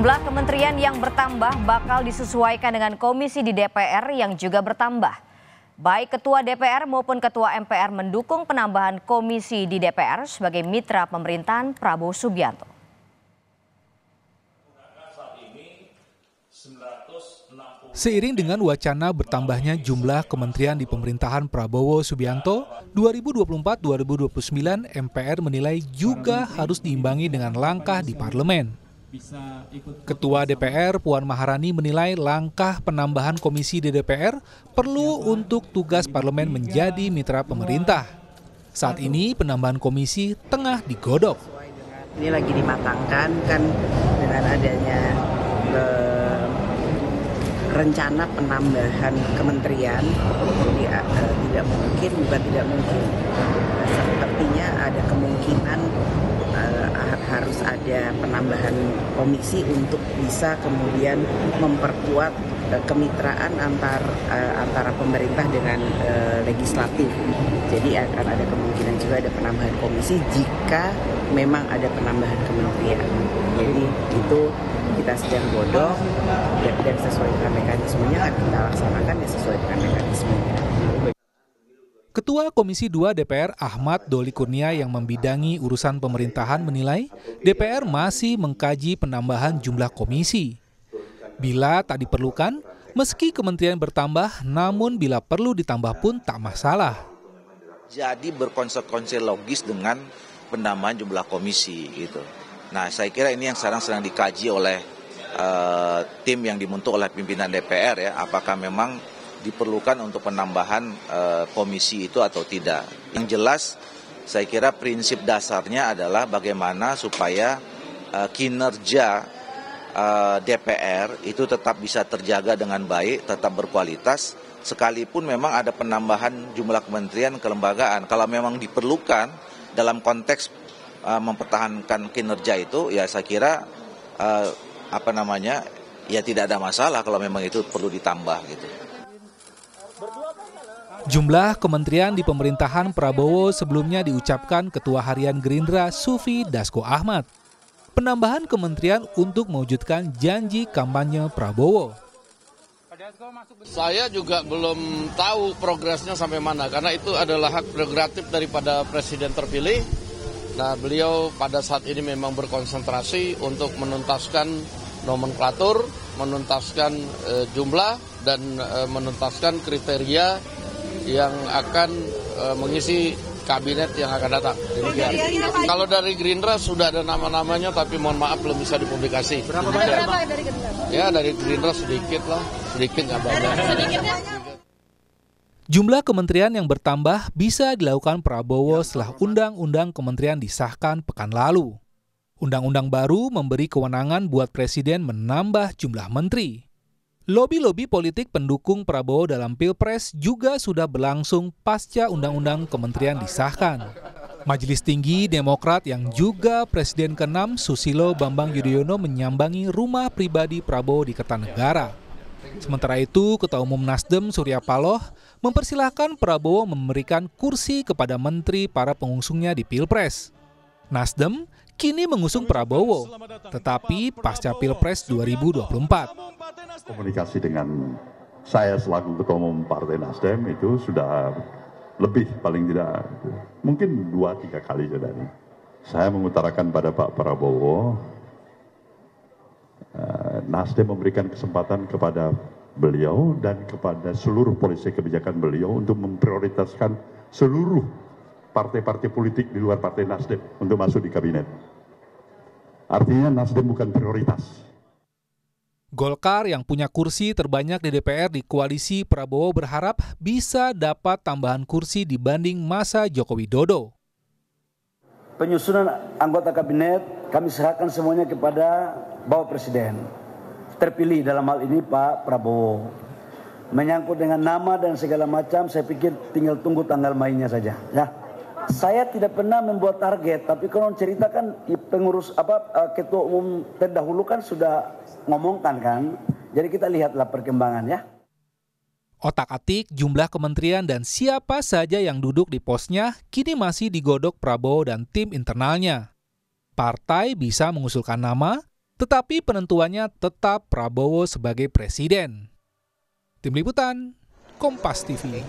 Jumlah kementerian yang bertambah bakal disesuaikan dengan komisi di DPR yang juga bertambah. Baik Ketua DPR maupun Ketua MPR mendukung penambahan komisi di DPR sebagai mitra pemerintahan Prabowo Subianto. Seiring dengan wacana bertambahnya jumlah kementerian di pemerintahan Prabowo Subianto, 2024-2029 MPR menilai juga harus diimbangi dengan langkah di parlemen. Ketua DPR Puan Maharani menilai langkah penambahan komisi di DPR perlu untuk tugas parlemen menjadi mitra pemerintah. Saat ini penambahan komisi tengah digodok. Ini lagi dimatangkan kan dengan adanya rencana penambahan kementerian, tidak mungkin, bukan tidak mungkin. Sepertinya ada kemungkinan harus ada penambahan komisi untuk bisa kemudian memperkuat kemitraan antara pemerintah dengan legislatif. Jadi akan ada kemungkinan juga ada penambahan komisi jika memang ada penambahan kementerian. Jadi itu kita sedang godok dan sesuai dengan mekanismenya akan kita laksanakan ya sesuai dengan mekanismenya. Ketua Komisi 2 DPR Ahmad Doli Kurnia yang membidangi urusan pemerintahan menilai DPR masih mengkaji penambahan jumlah komisi. Bila tak diperlukan, meski kementerian bertambah, namun bila perlu ditambah pun tak masalah. Jadi berkonsekuensi logis dengan penambahan jumlah komisi gitu. Nah, saya kira ini yang sekarang sedang dikaji oleh tim yang dibentuk oleh pimpinan DPR ya, apakah memang diperlukan untuk penambahan komisi itu atau tidak. Yang jelas, saya kira prinsip dasarnya adalah bagaimana supaya kinerja DPR itu tetap bisa terjaga dengan baik, tetap berkualitas, sekalipun memang ada penambahan jumlah kementerian kelembagaan. Kalau memang diperlukan dalam konteks mempertahankan kinerja itu, ya saya kira ya tidak ada masalah kalau memang itu perlu ditambah gitu. Jumlah kementerian di pemerintahan Prabowo sebelumnya diucapkan Ketua Harian Gerindra Sufi Dasko Ahmad. Penambahan kementerian untuk mewujudkan janji kampanye Prabowo. Saya juga belum tahu progresnya sampai mana, karena itu adalah hak prerogatif daripada Presiden terpilih. Nah, beliau pada saat ini memang berkonsentrasi untuk menuntaskan nomenklatur, menuntaskan jumlah, dan menuntaskan kriteria yang akan mengisi kabinet yang akan datang. Kalau dari Gerindra sudah ada nama-namanya, tapi mohon maaf belum bisa dipublikasi. Berapa dari Gerindra? Ya, dari Gerindra sedikit lah, sedikit nggak banyak. Jumlah kementerian yang bertambah bisa dilakukan Prabowo setelah Undang-Undang Kementerian disahkan pekan lalu. Undang-undang baru memberi kewenangan buat Presiden menambah jumlah menteri. Lobi-lobi politik pendukung Prabowo dalam Pilpres juga sudah berlangsung pasca Undang-Undang Kementerian disahkan. Majelis Tinggi Demokrat yang juga Presiden ke-6 Susilo Bambang Yudhoyono menyambangi rumah pribadi Prabowo di Kertanegara. Sementara itu, Ketua Umum Nasdem Surya Paloh mempersilahkan Prabowo memberikan kursi kepada menteri para pengusungnya di Pilpres. Nasdem kini mengusung Prabowo, tetapi pasca Pilpres 2024. Komunikasi dengan saya selaku Ketua Umum Partai Nasdem itu sudah lebih, paling tidak mungkin 2-3 kali sudah. Saya mengutarakan pada Pak Prabowo, Nasdem memberikan kesempatan kepada beliau dan kepada seluruh polisi kebijakan beliau untuk memprioritaskan seluruh partai-partai politik di luar Partai Nasdem untuk masuk di kabinet. Artinya Nasdem bukan prioritas. Golkar yang punya kursi terbanyak di DPR di koalisi Prabowo berharap bisa dapat tambahan kursi dibanding masa Joko Widodo. Penyusunan anggota kabinet kami serahkan semuanya kepada Bapak Presiden. Terpilih dalam hal ini Pak Prabowo. Menyangkut dengan nama dan segala macam, saya pikir tinggal tunggu tanggal mainnya saja. Ya. Saya tidak pernah membuat target, tapi kalau ceritakan pengurus ketua umum terdahulu kan sudah ngomongkan kan. Jadi kita lihatlah perkembangan ya. Otak-atik jumlah kementerian dan siapa saja yang duduk di posnya kini masih digodok Prabowo dan tim internalnya. Partai bisa mengusulkan nama, Tetapi penentuannya tetap Prabowo sebagai presiden. Tim Liputan, Kompas TV.